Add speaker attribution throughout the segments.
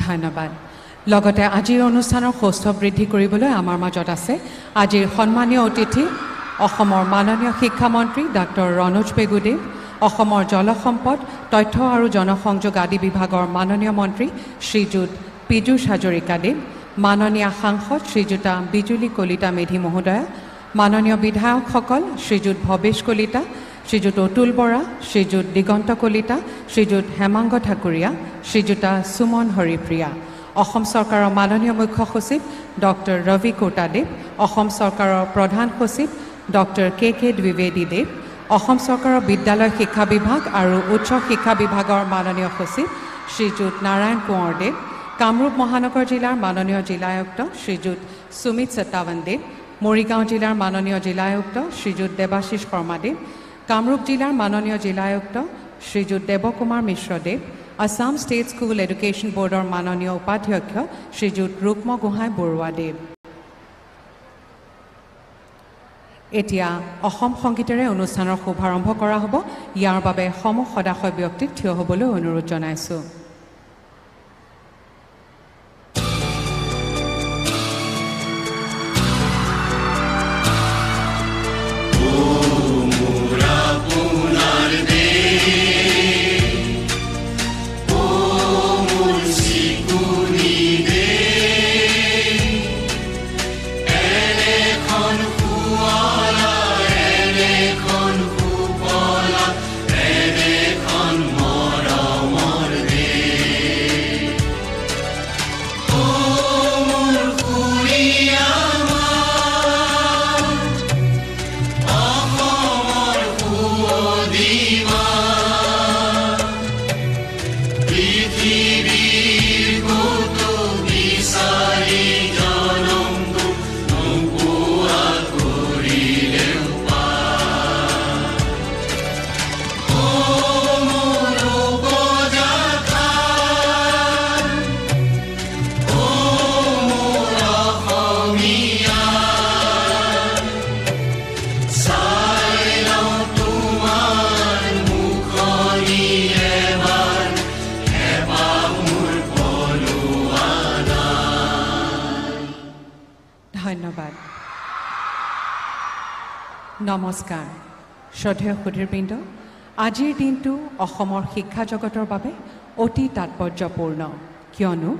Speaker 1: ধন্যবাদ। লগতে আজিৰ অনুষ্ঠানৰ সৌষ্ঠৱ বৃদ্ধি কৰিবলৈ আমাৰ মাজত আছে আজিৰ সন্মানীয় অতিথি অসমৰ মাননীয় শিক্ষামন্ত্ৰী ডাক্তৰ ৰণোজ পেগুদেৱ, অসমৰ জলসম্পদ, তথ্য আৰু জনসংযোগ আদি বিভাগৰ মাননীয় মন্ত্ৰী শ্ৰীযুত পীযুষ হাজৰিকাদেৱ, মাননীয় সাংসদ শ্ৰীযুতা বিজুলী কলিতা মেধি মহোদয়া, মাননীয় বিধায়কসকল শ্ৰীযুত ভৱেশ কলিতা, শ্ৰীযুত অতুল বৰা, শ্ৰীযুত দিগন্ত কলিতা, শ্ৰীযুত হেমাংগ ঠাকুৰীয়া, শ্ৰীযুতা সুমন হৰিপ্ৰিয়া, অসম চৰকাৰৰ মাননীয় মুখ্য সচিব ডক্টৰ ৰবি কোটাদেৱ, অসম চৰকাৰৰ প্ৰধান সচিব ডক্টৰ কে দ্বিবেদী দেৱ, অসম চৰকাৰৰ বিদ্যালয় শিক্ষা বিভাগ আৰু উচ্চ শিক্ষা বিভাগৰ মাননীয় সচিব শ্ৰীযুত নাৰায়ণ কোঁৱৰদেৱ, কামৰূপ মহানগৰ জিলাৰ মাননীয় জিলা আয়ুক্ত শ্ৰীযুত সুমিত সত্যাৱনদেৱ, মৰিগাঁও জিলাৰ মাননীয় জিলা আয়ুক্ত শ্ৰীযুত দেৱাশিষ শৰ্মাদেৱ, কামৰূপ জিলাৰ মাননীয় জিলা আয়ুক্ত শ্ৰীযুত Debakumar Mishradev, Assam state school education বোৰ্ডৰ মাননীয় উপাধ্যক্ষ শ্ৰীযুত ৰুক্ম গোহাঁই বৰুৱাদেৱ। এতিয়া অসম সংগীতেৰে অনুষ্ঠানৰ শুভাৰম্ভ কৰা হ'ব। ইয়াৰ বাবে সমূহ সদাশয় ব্যক্তিক থিয় হ'বলৈ অনুৰোধ জনাইছোঁ। ধন্যবাদ। নমস্কাৰ। শ্ৰদ্ধেয় সুধীৰবৃন্দ, আজিৰ দিনটো অসমৰ শিক্ষা জগতৰ বাবে অতি তাৎপৰ্যপূৰ্ণ, কিয়নো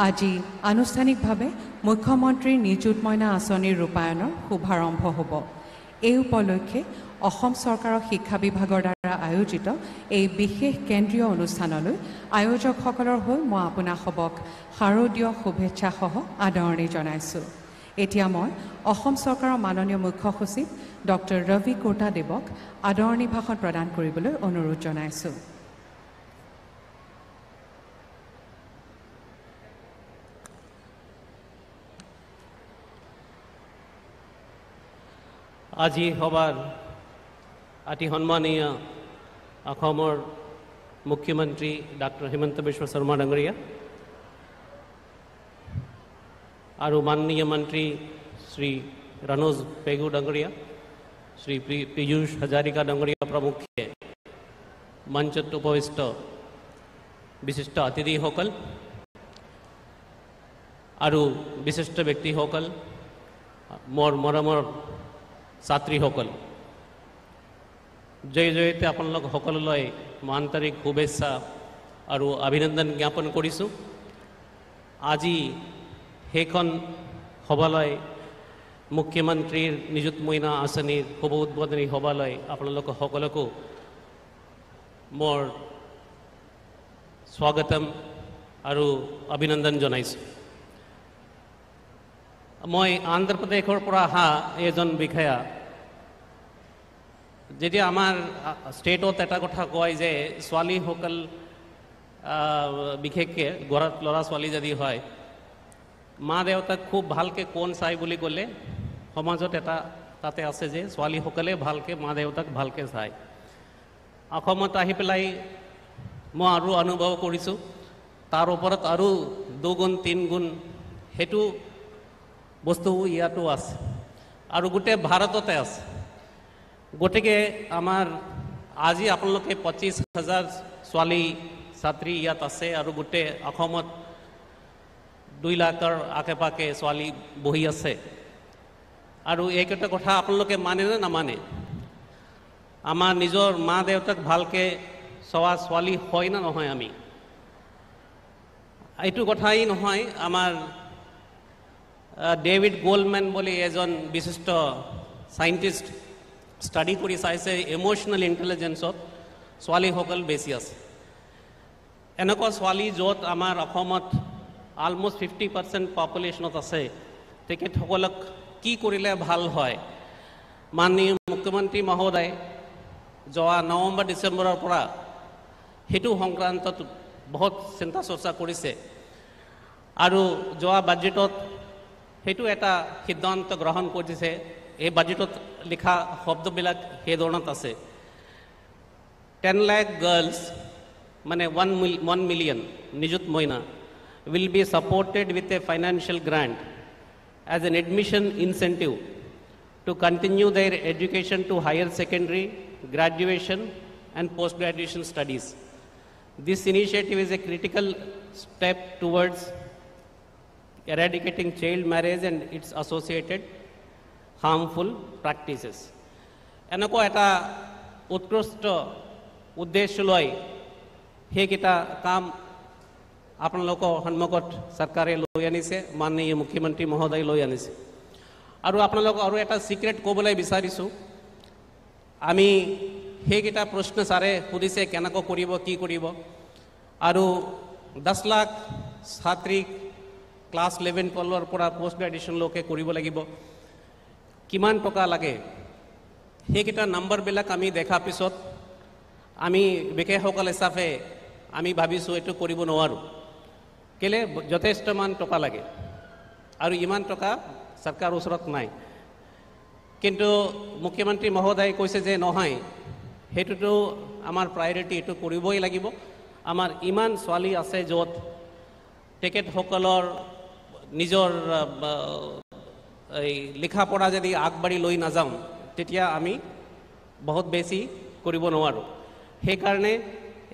Speaker 1: আজি আনুষ্ঠানিকভাৱে মুখ্যমন্ত্ৰীৰ নিযুত মইনা আঁচনিৰ ৰূপায়ণৰ শুভাৰম্ভ হ'ব। এই উপলক্ষে অসম চৰকাৰৰ শিক্ষা বিভাগৰ দ্বাৰা আয়োজিত এই বিশেষ কেন্দ্ৰীয় অনুষ্ঠানলৈ আয়োজকসকলৰ হৈ মই আপোনাসৱক শাৰদীয় শুভেচ্ছাসহ আদৰণি জনাইছোঁ। এতিয়া মই অসম চৰকাৰৰ মাননীয় মুখ্য সচিব ডক্টৰ ৰবি কোটাদেৱক আদৰণি ভাষণ প্ৰদান কৰিবলৈ অনুৰোধ জনাইছোঁ।
Speaker 2: আজি সভাৰ অতি সন্মানীয় অসমৰ মুখ্যমন্ত্ৰী ডাক্তৰ হিমন্ত বিশ্ব শৰ্মা ডাঙৰীয়া আৰু মাননীয় মন্ত্ৰী শ্ৰী ৰণোজ পেগু ডাঙৰীয়া, শ্ৰী পীযুষ হাজাৰিকা ডাঙৰীয়া প্ৰমুখ্যে মঞ্চত উপবিষ্ট বিশিষ্ট অতিথিসকল আৰু বিশিষ্ট ব্যক্তিসকল, মোৰ মৰমৰ ছাত্ৰীসকল, জয়তে আপোনালোক সকলোলৈ মই আন্তৰিক শুভেচ্ছা আৰু অভিনন্দন জ্ঞাপন কৰিছোঁ। আজি সেইখন সভালৈ মুখ্যমন্ত্ৰীৰ নিযুত মইনা আঁচনিৰ শুভ উদ্বোধনী সভালৈ আপোনালোক সকলোকো মোৰ স্বাগতম আৰু অভিনন্দন জনাইছোঁ। মই অন্ধ্ৰপ্ৰদেশৰ পৰা অহা এজন বিষয়া। যেতিয়া আমাৰ ষ্টেটত এটা কথা কয় যে ছোৱালীসকল বিশেষকৈ ঘৰত ল'ৰা ছোৱালী যদি হয়, মা দেউতাক খুব ভালকৈ কোন চাই বুলি ক'লে সমাজত এটা তাতে আছে যে ছোৱালীসকলে ভালকৈ মা দেউতাক ভালকৈ চায়। অসমত আহি পেলাই মই আৰু অনুভৱ কৰিছোঁ, তাৰ ওপৰত আৰু দুগুণ তিনিগুণ সেইটো বস্তু ইয়াতো আছে আৰু গোটেই ভাৰততে আছে। গতিকে আমাৰ আজি আপোনালোকে 25,000 ছোৱালী ছাত্ৰী ইয়াত আছে আৰু গোটেই অসমত 2 লাখৰ আশে পাশে ছোৱালী বহি আছে আৰু এইকেইটা কথা আপোনালোকে মানে নে নামানে আমাৰ নিজৰ মা দেউতাক ভালকৈ চোৱা ছোৱালী হয় না নহয় আমি এইটো কথাই নহয় আমাৰ ডেভিড গোল্ডমেন বুলি এজন বিশিষ্ট সাইন্টিষ্ট ষ্টাডি কৰি চাইছে ইমোশনাল ইন্টেলিজেন্সত ছোৱালীসকল বেছি আছে এনেকুৱা ছোৱালী য'ত আমাৰ অসমত অলমোষ্ট 50% পপুলেশ্যনত আছে তেখেতসকলক কি কৰিলে ভাল হয় মাননীয় মুখ্যমন্ত্ৰী মহোদয় যোৱা নৱেম্বৰ ডিচেম্বৰৰ পৰা হেতু সংক্ৰান্তত বহুত চিন্তা চৰ্চা কৰিছে আৰু যোৱা বাজেটত হেতু এটা সিদ্ধান্ত গ্ৰহণ কৰিছে এই বাজেটত লিখা শব্দবিলাক সেই ধৰণত আছে 10 lakh girls মানে 1 million নিযুত মইনা will be supported with a financial grant as an admission incentive to continue their education to higher secondary, graduation and post-graduation studies. This initiative is a critical step towards eradicating child marriage and its associated harmful practices. এনেকুৱা এটা উৎকৃষ্ট উদ্দেশ্য লৈ সেইকেইটা কাম আপোনালোকৰ সন্মুখত চৰকাৰে লৈ আনিছে মাননীয় মুখ্যমন্ত্ৰী মহোদয় লৈ আনিছে আৰু আপোনালোকক আৰু এটা সিক্ৰেট ক'বলৈ বিচাৰিছোঁ আমি সেইকেইটা প্ৰশ্ন ছাৰে সুধিছে কেনেকৈ কৰিব কি কৰিব আৰু 10 লাখ ছাত্ৰীক ক্লাছ 11 12ৰ পৰা পোষ্ট গ্ৰেজুৱেশ্যনলৈকে কৰিব লাগিব কিমান টকা লাগে সেইকেইটা নম্বৰবিলাক আমি দেখা পিছত আমি বিশেষসকল হিচাপে আমি ভাবিছোঁ এইটো কৰিব নোৱাৰোঁ কেলে যথেষ্টমান টকা লাগে আৰু ইমান টকা চৰকাৰৰ ওচৰত নাই কিন্তু মুখ্যমন্ত্ৰী মহোদয় কৈছে যে নহয় হেতুটো আমাৰ প্ৰায়োৰিটি এটো কৰিবই লাগিব আমাৰ ইমান ছোৱালী আছে য'ত তেখেতসকলৰ নিজৰ এই লিখা পঢ়া যদি আগবাঢ়ি লৈ নাযাওঁ তেতিয়া আমি বহুত বেছি কৰিব নোৱাৰোঁ সেইকাৰণে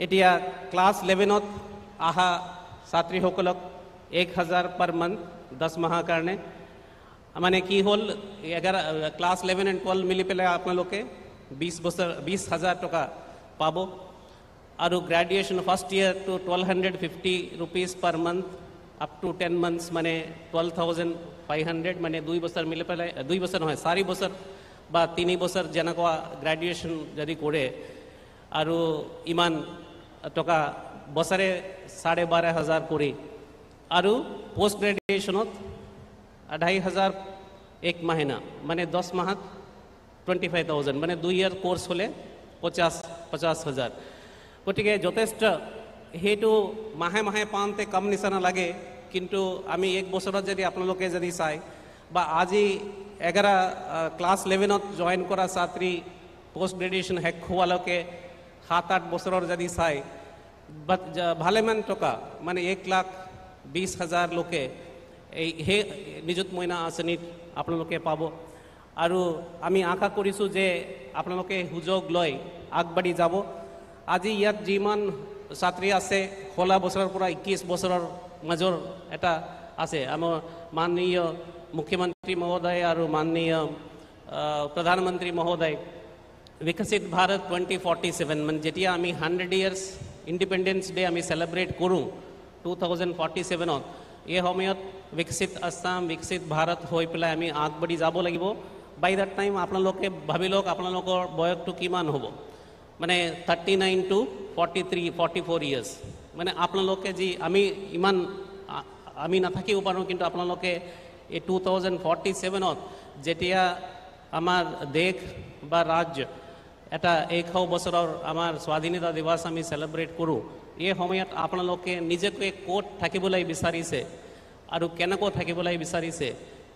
Speaker 2: এতিয়া ক্লাছ 11ত আহা ছাত্ৰীসকলক 1000 পাৰ মান্থ 10 মাহৰ কাৰণে মানে কি হ'ল ক্লাছ 11 and 12 মিলি পেলাই আপোনালোকে 20,000 টকা পাব আৰু graduation first year to 1250 rupees per month up to 10 months মানে 12,500 মানে 2 বছৰ মিলি পেলাই 2 বছৰ নহয় 4 বছৰ বা 3 বছৰ যেনেকুৱা গ্ৰেজুৱেশ্যন যদি কৰে আৰু ইমান টকা বছৰে 12,500 কৰি আৰু পোষ্ট গ্ৰেজুৱেশ্যনত 2,500 এক মাহিনা মানে 10 মাহত 25,000 মানে 2 ইয়াৰ কোৰ্স হলে 50,000 গতিকে যথেষ্ট হেতু মাহে মাহে পাওঁতে কম নিচিনা লাগে কিন্তু আমি এক বছৰত যদি আপোনালোকে যদি চাই বা আজি 11 ক্লাছ 11ত জয়েন কৰা ছাত্ৰী পোষ্ট গ্ৰেজুৱেশ্যন শেষ হোৱালৈকে 7-8 বছৰৰ যদি চাই ভালেমান টকা মানে 1,20,000 লোকে এই হে নিযুত মইনা আঁচনিত আপোনালোকে পাব আৰু আমি আশা কৰিছোঁ যে আপোনালোকে সুযোগ লৈ আগবাঢ়ি যাব আজি ইয়াত যিমান ছাত্ৰী আছে 16 বছৰৰ পৰা 21 বছৰৰ মাজৰ এটা আছে আমাৰ মাননীয় মুখ্যমন্ত্ৰী মহোদয় আৰু মাননীয় প্ৰধানমন্ত্ৰী মহোদয় বিকশিত ভাৰত 2047 মানে যেতিয়া আমি 100 ইয়াৰ্ছ ইণ্ডিপেণ্ডেন্স ডে আমি সেলিব্ৰেট কৰোঁ 2047ত এই সময়ত বিকশিত আসাম বিকশিত ভাৰত হৈ পেলাই আমি আগবাঢ়ি যাব লাগিব বাই দ্যাট টাইম আপোনালোকে ভাবি লওক আপোনালোকৰ বয়সটো কিমান হ'ব মানে 39 to 44 ইয়াৰ্ছ মানে আপোনালোকে যি আমি ইমান আমি নাথাকিব পাৰোঁ কিন্তু আপোনালোকে এই 2047ত যেতিয়া আমাৰ দেশ বা ৰাজ্য এটা 100 বছৰৰ আমাৰ স্বাধীনতা দিৱস আমি সেলিব্ৰেট কৰোঁ এই সময়ত আপোনালোকে নিজকে ক'ত থাকিবলৈ বিচাৰিছে আৰু কেনেকৈ থাকিবলৈ বিচাৰিছে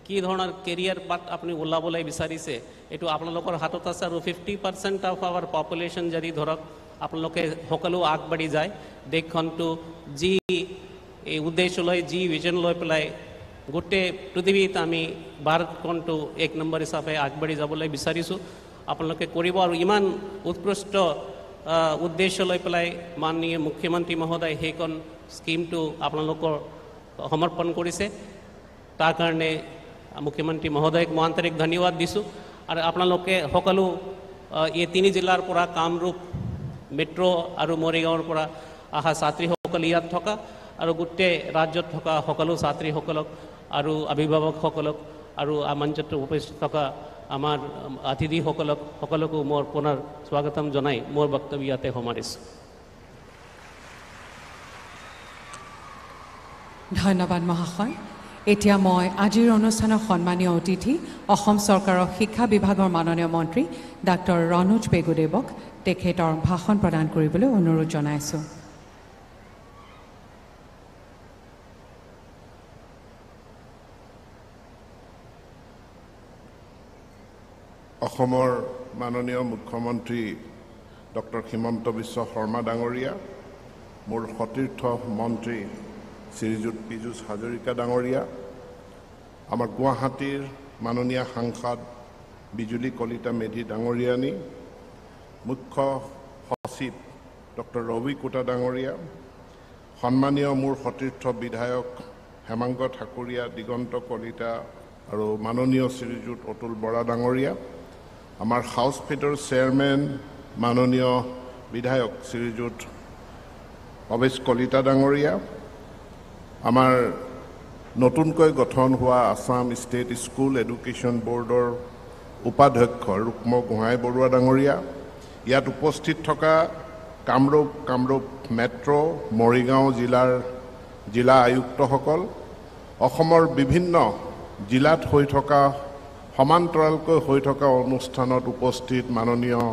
Speaker 2: কি ধৰণৰ কেৰিয়াৰ পাথ আপুনি ওলাবলৈ বিচাৰিছে এটো আপোনালোকৰ হাতত আছে আৰু 50% অফ আৱাৰ পপুলেশ্যন যদি ধৰক আপোনালোকে সকলো আগবাঢ়ি যায় দেশখনটো যি এই উদ্দেশ্য লৈ যি ভিজন লৈ পেলাই গোটেই পৃথিৱীত আমি ভাৰতখনটো এক নম্বৰ হিচাপে আগবাঢ়ি যাবলৈ বিচাৰিছোঁ আপোনালোকে কৰিব আৰু ইমান উৎকৃষ্ট উদ্দেশ্য লৈ পেলাই মাননীয় মুখ্যমন্ত্ৰী মহোদয় সেইখন স্কিমটো আপোনালোকৰ সমৰ্পণ কৰিছে তাৰ কাৰণে মুখ্যমন্ত্ৰী মহোদয়ক মই আন্তৰিক ধন্যবাদ দিছোঁ আৰু আপোনালোকে সকলো এই 3 জিলাৰ পৰা কামৰূপ মেট্ৰ' আৰু মৰিগাঁৱৰ পৰা অহা ছাত্ৰীসকল ইয়াত থকা আৰু গোটেই ৰাজ্যত থকা সকলো ছাত্ৰীসকলক আৰু অভিভাৱকসকলক আৰু মঞ্চত উপস্থিত থকা আমাৰ অতিথিসকলক সকলোকো মোৰ পুনৰ স্বাগতম জনাই মোৰ বক্তব্য ইয়াতে সামৰিছোঁ।
Speaker 1: ধন্যবাদ মহাশয়। এতিয়া মই আজিৰ অনুষ্ঠানৰ সন্মানীয় অতিথি অসম চৰকাৰৰ শিক্ষা বিভাগৰ মাননীয় মন্ত্ৰী ডাক্তৰ ৰণোজ পেগুদেৱক তেখেতৰ ভাষণ প্ৰদান কৰিবলৈ অনুৰোধ জনাইছোঁ।
Speaker 3: অসমৰ মাননীয় মুখ্যমন্ত্ৰী ডক্টৰ হিমন্ত বিশ্ব শৰ্মা ডাঙৰীয়া, মোৰ সতীৰ্থ মন্ত্ৰী শ্ৰীযুত পীযুষ হাজৰিকা ডাঙৰীয়া, আমাৰ গুৱাহাটীৰ মাননীয় সাংসদ বিজুলী কলিতা মেধি ডাঙৰীয়ানী, মুখ্য সচিব ডক্টৰ ৰবি কোটা ডাঙৰীয়া, সন্মানীয় মোৰ সতীৰ্থ বিধায়ক হেমাংগ ঠাকুৰীয়া, দিগন্ত কলিতা আৰু মাননীয় শ্ৰীযুত অতুল বৰা ডাঙৰীয়া, আমাৰ হাউচ ফেডৰ চেয়াৰমেন মাননীয় বিধায়ক শ্ৰীযুত অৱেশ কলিতা ডাঙৰীয়া, আমাৰ নতুনকৈ গঠন হোৱা আসাম ষ্টেট স্কুল এডুকেশ্যন বৰ্ডৰ উপাধ্যক্ষ ৰুক্ম গোহাঁই বৰুৱা ডাঙৰীয়া, ইয়াত উপস্থিত থকা কামৰূপ মেট্ৰ' মৰিগাঁও জিলা আয়ুক্তসকল, অসমৰ বিভিন্ন জিলাত হৈ থকা সমান্তৰালকৈ হৈ থকা অনুষ্ঠানত উপস্থিত মাননীয়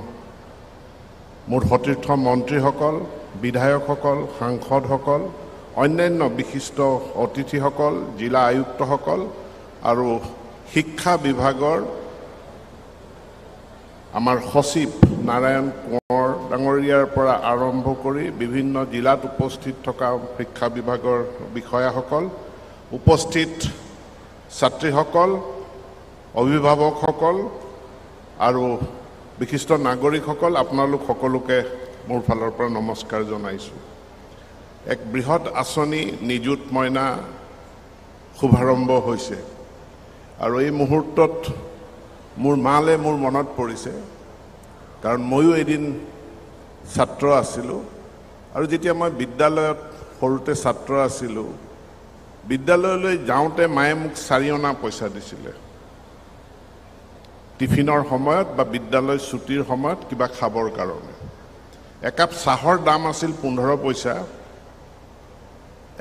Speaker 3: মোৰ সতীৰ্থ মন্ত্ৰীসকল, বিধায়কসকল, সাংসদসকল, অন্যান্য বিশিষ্ট অতিথিসকল, জিলা আয়ুক্তসকল আৰু শিক্ষা বিভাগৰ আমাৰ সচিব নাৰায়ণ কোঁৱৰ ডাঙৰীয়াৰ পৰা আৰম্ভ কৰি বিভিন্ন জিলাত উপস্থিত থকা শিক্ষা বিভাগৰ বিষয়াসকল, উপস্থিত ছাত্ৰীসকল, অভিভাৱকসকল আৰু বিশিষ্ট নাগৰিকসকল, আপোনালোক সকলোকে মোৰ ফালৰ পৰা নমস্কাৰ জনাইছোঁ। এক বৃহৎ আঁচনি নিযুত মইনা শুভাৰম্ভ হৈছে আৰু এই মুহূৰ্তত মোৰ মনত পৰিছে, কাৰণ ময়ো এদিন ছাত্ৰ আছিলোঁ আৰু যেতিয়া মই বিদ্যালয়ত সৰুতে ছাত্ৰ আছিলোঁ, বিদ্যালয়লৈ যাওঁতে মায়ে মোক 4 অনা পইচা দিছিলে। টিফিনৰ সময়ত বা বিদ্যালয় ছুটিৰ সময়ত কিবা খাবৰ কাৰণে। একাপ চাহৰ দাম আছিল 15 পইচা,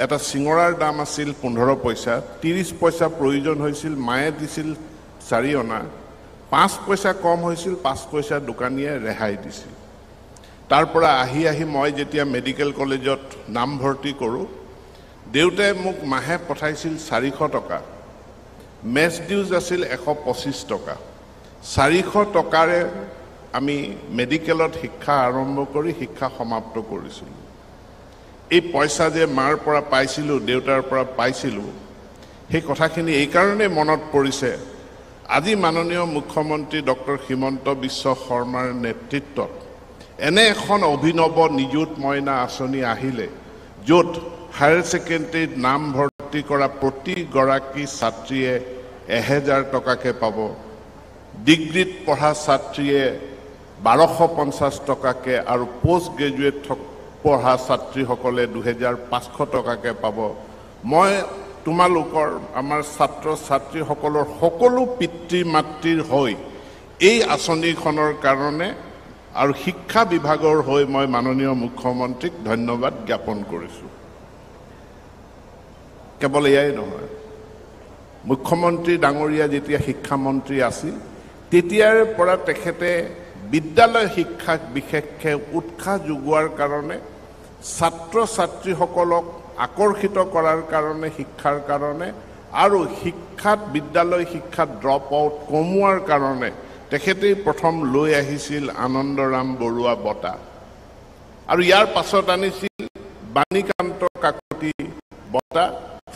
Speaker 3: এটা চিঙৰাৰ দাম আছিল 15 পইচা, 30 পইচা প্ৰয়োজন হৈছিল, মায়ে দিছিল 4 অনা, 5 পইচা কম হৈছিল, 5 পইচা দোকানীয়ে ৰেহাই দিছিল। তাৰ পৰা আহি মই যেতিয়া মেডিকেল কলেজত নামভৰ্তি কৰোঁ, দেউতাই মোক মাহে পঠাইছিল 400 টকা, মেছ ডিউজ আছিল 125 টকা। 400 টকাৰে আমি মেডিকেলত শিক্ষা আৰম্ভ কৰি শিক্ষা সমাপ্ত কৰিছিলোঁ। এই পইচা যে মাৰ পৰা পাইছিলোঁ, দেউতাৰ পৰা পাইছিলোঁ, সেই কথাখিনি এইকাৰণেই মনত পৰিছে, আজি মাননীয় মুখ্যমন্ত্ৰী ডক্টৰ হিমন্ত বিশ্ব শৰ্মাৰ নেতৃত্বত এনে এখন অভিনৱ নিযুত মইনা আঁচনি আহিলে, য'ত হায়াৰ ছেকেণ্ডেৰীত নামভৰ্তি কৰা প্ৰতিগৰাকী ছাত্ৰীয়ে 1000 টকাকৈ পাব, ডিগ্ৰীত পঢ়া ছাত্ৰীয়ে 1250 টকাকৈ আৰু পোষ্ট গ্ৰেজুৱেট পঢ়া ছাত্ৰীসকলে 2500 টকাকৈ পাব। মই তোমালোকৰ আমাৰ ছাত্ৰ ছাত্ৰীসকলৰ সকলো পিতৃ মাতৃৰ হৈ এই আঁচনিখনৰ কাৰণে আৰু শিক্ষা বিভাগৰ হৈ মই মাননীয় মুখ্যমন্ত্ৰীক ধন্যবাদ জ্ঞাপন কৰিছোঁ। কেৱল এয়াই নহয়, মুখ্যমন্ত্ৰী ডাঙৰীয়া যেতিয়া শিক্ষামন্ত্ৰী আছিল, তেতিয়াৰ পৰা তেখেতে বিদ্যালয় শিক্ষাক বিশেষকৈ উৎসাহ যোগোৱাৰ কাৰণে, ছাত্ৰ ছাত্ৰীসকলক আকৰ্ষিত কৰাৰ কাৰণে, শিক্ষাৰ কাৰণে আৰু বিদ্যালয় শিক্ষাত ড্ৰপ আউট কমোৱাৰ কাৰণে তেখেতেই প্ৰথম লৈ আহিছিল আনন্দৰাম বৰুৱা বঁটা আৰু ইয়াৰ পাছত আনিছিল বাণীকান্ত কাকতি বঁটা,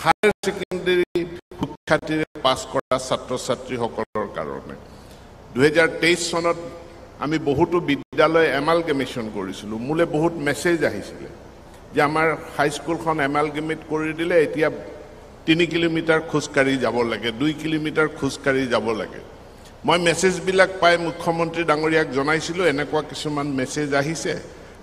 Speaker 3: হায়াৰ ছেকেণ্ডেৰী সুখ্যাতিৰে পাছ কৰা ছাত্ৰ ছাত্ৰীসকলৰ কাৰণে। 2023 চনত আমি বহুতো বিদ্যালয় এমালগেমেশ্যন কৰিছিলোঁ। মোলৈ বহুত মেছেজ আহিছিলে যে আমাৰ হাইস্কুলখন এমালগেমেট কৰি দিলে, এতিয়া 3 কিলোমিটাৰ খোজকাঢ়ি যাব লাগে 2 কিলোমিটাৰ খোজকাঢ়ি যাব লাগে মই মেছেজবিলাক পাই মুখ্যমন্ত্ৰী ডাঙৰীয়াক জনাইছিলোঁ এনেকুৱা কিছুমান মেছেজ আহিছে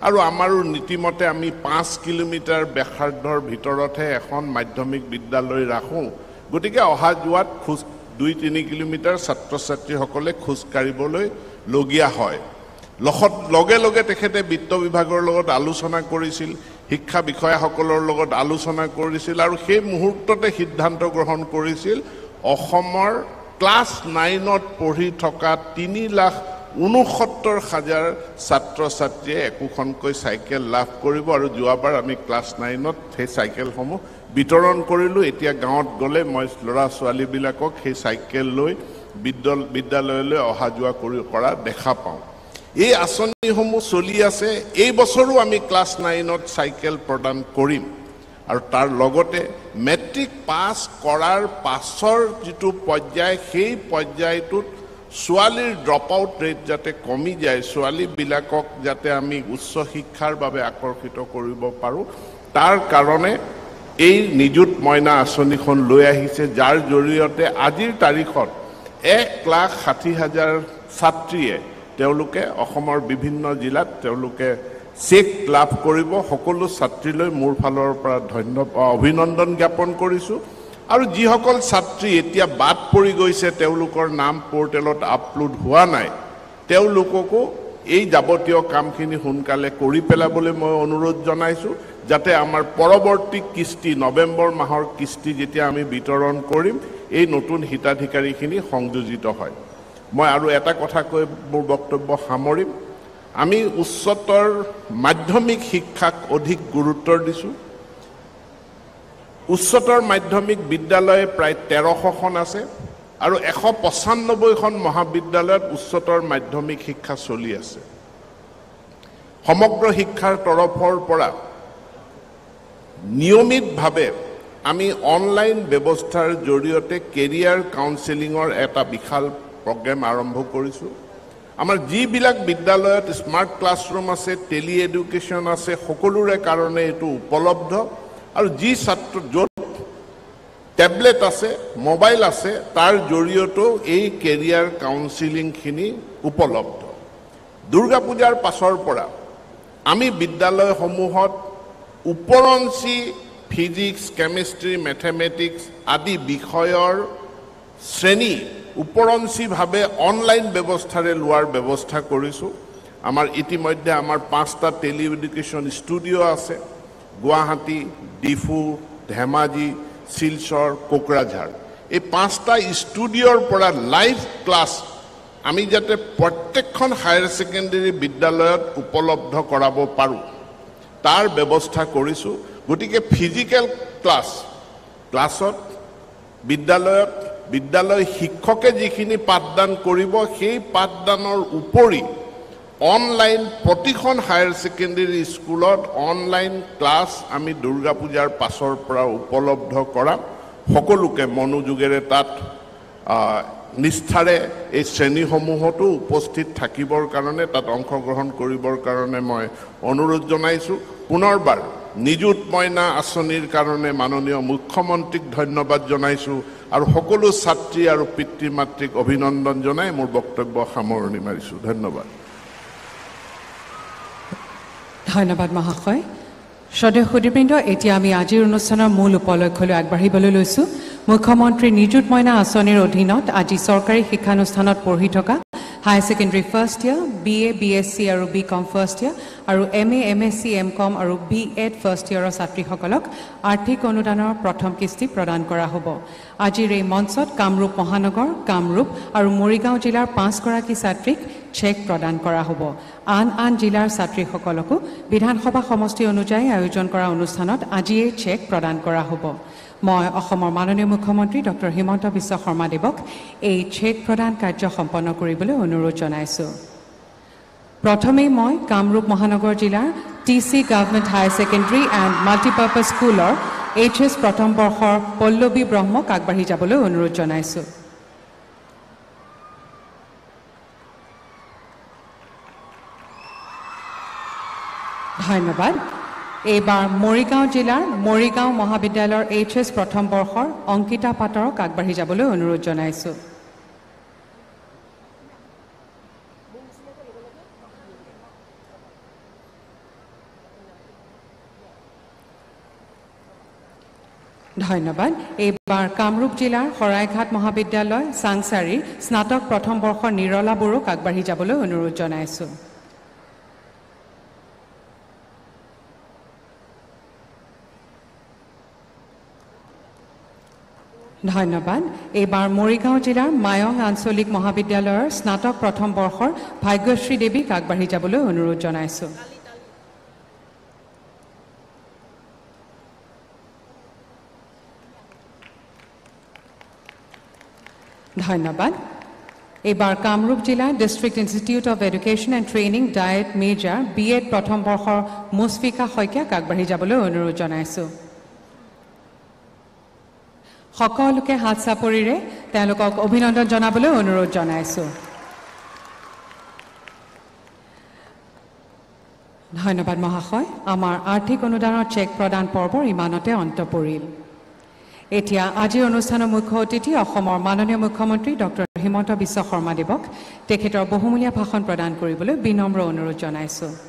Speaker 3: আৰু আমাৰো নীতিমতে আমি 5 কিলোমিটাৰ ব্যাসাৰ্ধৰ ভিতৰতহে এখন মাধ্যমিক বিদ্যালয় ৰাখোঁ গতিকে অহা যোৱাত খোজ 2-3 কিলোমিটাৰ ছাত্ৰ ছাত্ৰীসকলে খোজ কাঢ়িবলৈ লগীয়া হয় লগে লগে তেখেতে বিত্ত বিভাগৰ লগত আলোচনা কৰিছিল শিক্ষা বিষয়াসকলৰ লগত আলোচনা কৰিছিল আৰু সেই মুহূৰ্ততে সিদ্ধান্ত গ্ৰহণ কৰিছিল অসমৰ ক্লাছ 9ত পঢ়ি থকা 3,69,000 ছাত্ৰ ছাত্ৰীয়ে একোখনকৈ চাইকেল লাভ কৰিব আৰু যোৱাবাৰ আমি ক্লাছ 9ত সেই চাইকেলসমূহ বিতৰণ কৰিলোঁ এতিয়া গাঁৱত গ'লে মই ল'ৰা ছোৱালীবিলাকক সেই চাইকেল লৈ বিদ্যালয়লৈ অহা যোৱা কৰা দেখা পাওঁ এই আঁচনিসমূহ চলি আছে এই বছৰো আমি ক্লাছ 9ত চাইকেল প্ৰদান কৰিম আৰু তাৰ লগতে মেট্ৰিক পাছ কৰাৰ পাছৰ যিটো পৰ্যায় সেই পৰ্যায়টোত ছোৱালীৰ ড্ৰপ আউট ৰেট যাতে কমি যায় ছোৱালীবিলাকক যাতে আমি উচ্চ শিক্ষাৰ বাবে আকৰ্ষিত কৰিব পাৰোঁ তাৰ কাৰণে এই নিযুত মইনা আঁচনিখন লৈ আহিছে যাৰ জৰিয়তে আজিৰ তাৰিখত 1,60,000 ছাত্ৰীয়ে তেওঁলোকে অসমৰ বিভিন্ন জিলাত তেওঁলোকে চেক লাভ কৰিব সকলো ছাত্ৰীলৈ মোৰ ফালৰ পৰা অভিনন্দন জ্ঞাপন কৰিছোঁ আৰু যিসকল ছাত্ৰী এতিয়া বাদ পৰি গৈছে তেওঁলোকৰ নাম পৰ্টেলত আপলোড হোৱা নাই তেওঁলোককো এই যাৱতীয় কামখিনি সোনকালে কৰি পেলাবলৈ মই অনুৰোধ জনাইছোঁ যাতে আমাৰ পৰৱৰ্তী কিস্তি নৱেম্বৰ মাহৰ কিস্তি যেতিয়া আমি বিতৰণ কৰিম এই নতুন হিতাধিকাৰীখিনি সংযোজিত হয় মই আৰু এটা কথা কৈ মোৰ বক্তব্য সামৰিম আমি উচ্চতৰ মাধ্যমিক শিক্ষাক অধিক গুৰুত্ব দিছোঁ উচ্চতৰ মাধ্যমিক বিদ্যালয় প্ৰায় 1300খন আছে আৰু 195খন মহাবিদ্যালয়ত উচ্চতৰ মাধ্যমিক শিক্ষা চলি আছে সমগ্ৰ শিক্ষাৰ তৰফৰ পৰা নিয়মিতভাৱে আমি অনলাইন ব্যৱস্থাৰ জৰিয়তে কেৰিয়াৰ কাউন্সেলিঙৰ এটা বিশাল প্ৰগ্ৰাম আৰম্ভ কৰিছোঁ আমাৰ যিবিলাক বিদ্যালয়ত স্মাৰ্ট ক্লাছৰুম আছে টেলি এডুকেশ্যন আছে সকলোৰে কাৰণে এইটো উপলব্ধ আৰু যি ছাত্ৰ য'ত টেবলেট আছে মোবাইল আছে তাৰ জৰিয়তেও এই কেৰিয়াৰ কাউন্সেলিংখিনি উপলব্ধ দুৰ্গা পূজাৰ পাছৰ পৰা আমি বিদ্যালয়সমূহত উপৰঞ্চি ফিজিক্স কেমিষ্ট্ৰি মেথমেটিক্স আদি বিষয়ৰ শ্ৰেণী উপৰঞ্চিভাৱে অনলাইন ব্যৱস্থাৰে লোৱাৰ ব্যৱস্থা কৰিছোঁ আমাৰ ইতিমধ্যে আমাৰ 5টা টেলি এডুকেশ্যন ষ্টুডিঅ' আছে গুৱাহাটী ডিফু ধেমাজি শিলচৰ কোকৰাঝাৰ এই 5টা ষ্টুডিঅ'ৰ পৰা লাইভ ক্লাছ আমি যাতে প্ৰত্যেকখন হায়াৰ ছেকেণ্ডেৰী বিদ্যালয়ত উপলব্ধ কৰাব পাৰোঁ তাৰ ব্যৱস্থা কৰিছোঁ গতিকে ফিজিকেল ক্লাছত বিদ্যালয় শিক্ষকে যিখিনি পাঠদান কৰিব সেই পাঠদানৰ উপৰি অনলাইন প্ৰতিখন হায়াৰ ছেকেণ্ডেৰী স্কুলত অনলাইন ক্লাছ আমি দুৰ্গা পূজাৰ পাছৰ পৰা উপলব্ধ কৰাম সকলোকে মনোযোগেৰে তাত নিষ্ঠাৰে এই শ্ৰেণীসমূহতো উপস্থিত থাকিবৰ কাৰণে তাত অংশগ্ৰহণ কৰিবৰ কাৰণে মই অনুৰোধ জনাইছোঁ পুনৰবাৰ নিযুত মইনা আঁচনিৰ কাৰণে মাননীয় মুখ্যমন্ত্ৰীক ধন্যবাদ জনাইছোঁ আৰু সকলো ছাত্ৰী আৰু পিতৃ মাতৃক অভিনন্দন জনাই মোৰ বক্তব্য সামৰণি মাৰিছোঁ ধন্যবাদ
Speaker 1: ধন্যবাদ মহাশয় শ্ৰদ্ধেয় সুধীবৃন্দ এতিয়া আমি আজিৰ অনুষ্ঠানৰ মূল উপলক্ষ্যলৈ আগবাঢ়িবলৈ লৈছোঁ মুখ্যমন্ত্ৰী নিযুত মইনা আঁচনিৰ অধীনত আজি চৰকাৰী শিক্ষানুষ্ঠানত পঢ়ি থকা higher secondary first year BA BSc আৰু BCom ফাৰ্ষ্ট ইয়াৰ আৰু MA MSc MCom আৰু B.Ed ফাৰ্ষ্ট ইয়াৰৰ ছাত্ৰীসকলক আৰ্থিক অনুদানৰ প্ৰথম কিস্তি প্ৰদান কৰা হ'ব আজিৰ এই মঞ্চত কামৰূপ মহানগৰ কামৰূপ আৰু মৰিগাঁও জিলাৰ 5গৰাকী ছাত্ৰীক চেক প্ৰদান কৰা হ'ব আন জিলাৰ ছাত্ৰীসকলকো বিধানসভা সমষ্টি অনুযায়ী আয়োজন কৰা অনুষ্ঠানত আজি এই চেক প্ৰদান কৰা হ'ব মই অসমৰ মাননীয় মুখ্যমন্ত্ৰী ডক্টৰ হিমন্ত বিশ্ব শৰ্মা দেৱক এই চেক প্ৰদান কাৰ্য সম্পন্ন কৰিবলৈ অনুৰোধ জনাইছোঁ প্ৰথমেই মই কামৰূপ মহানগৰ জিলাৰ TC government higher secondary and multipurpose স্কুলৰ HS প্ৰথম বৰ্ষৰ পল্লৱী ব্ৰহ্মক আগবাঢ়ি যাবলৈ অনুৰোধ জনাইছোঁ ধন্যবাদ এইবাৰ মৰিগাঁও জিলাৰ মৰিগাঁও মহাবিদ্যালয়ৰ HS প্ৰথম বৰ্ষৰ অংকিতা পাটৰক আগবাঢ়ি যাবলৈ অনুৰোধ জনাইছোঁ। ধন্যবাদ। এইবাৰ কামৰূপ জিলাৰ শৰাইঘাট মহাবিদ্যালয় চাংচাৰীৰ স্নাতক প্ৰথম বৰ্ষৰ নিৰলা বড়োক আগবাঢ়ি যাবলৈ অনুৰোধ জনাইছোঁ। ধন্যবাদ। এইবাৰ মৰিগাঁও জিলাৰ মায়ং আঞ্চলিক মহাবিদ্যালয়ৰ স্নাতক প্ৰথম বৰ্ষৰ ভাগ্যশ্ৰী দেৱীক আগবাঢ়ি যাবলৈ অনুৰোধ জনাইছোঁ। ধন্যবাদ। এইবাৰ কামৰূপ জিলা district institute of education and training DIET মেজাৰ BEd প্ৰথম বৰ্ষৰ মুছফিকা শইকীয়াক আগবাঢ়ি যাবলৈ অনুৰোধ জনাইছোঁ। সকলোকে হাত চাপৰিৰে তেওঁলোকক অভিনন্দন জনাবলৈ অনুৰোধ জনাইছোঁ। ধন্যবাদ মহাশয়। আমাৰ আৰ্থিক অনুদানৰ চেক প্ৰদান পৰ্বৰ ইমানতে অন্ত পৰিল। এতিয়া আজিৰ অনুষ্ঠানৰ মুখ্য অতিথি অসমৰ মাননীয় মুখ্যমন্ত্ৰী ডক্টৰ হিমন্ত বিশ্ব শৰ্মা দেৱক তেখেতৰ বহুমূলীয়া ভাষণ প্ৰদান কৰিবলৈ বিনম্ৰ অনুৰোধ জনাইছোঁ।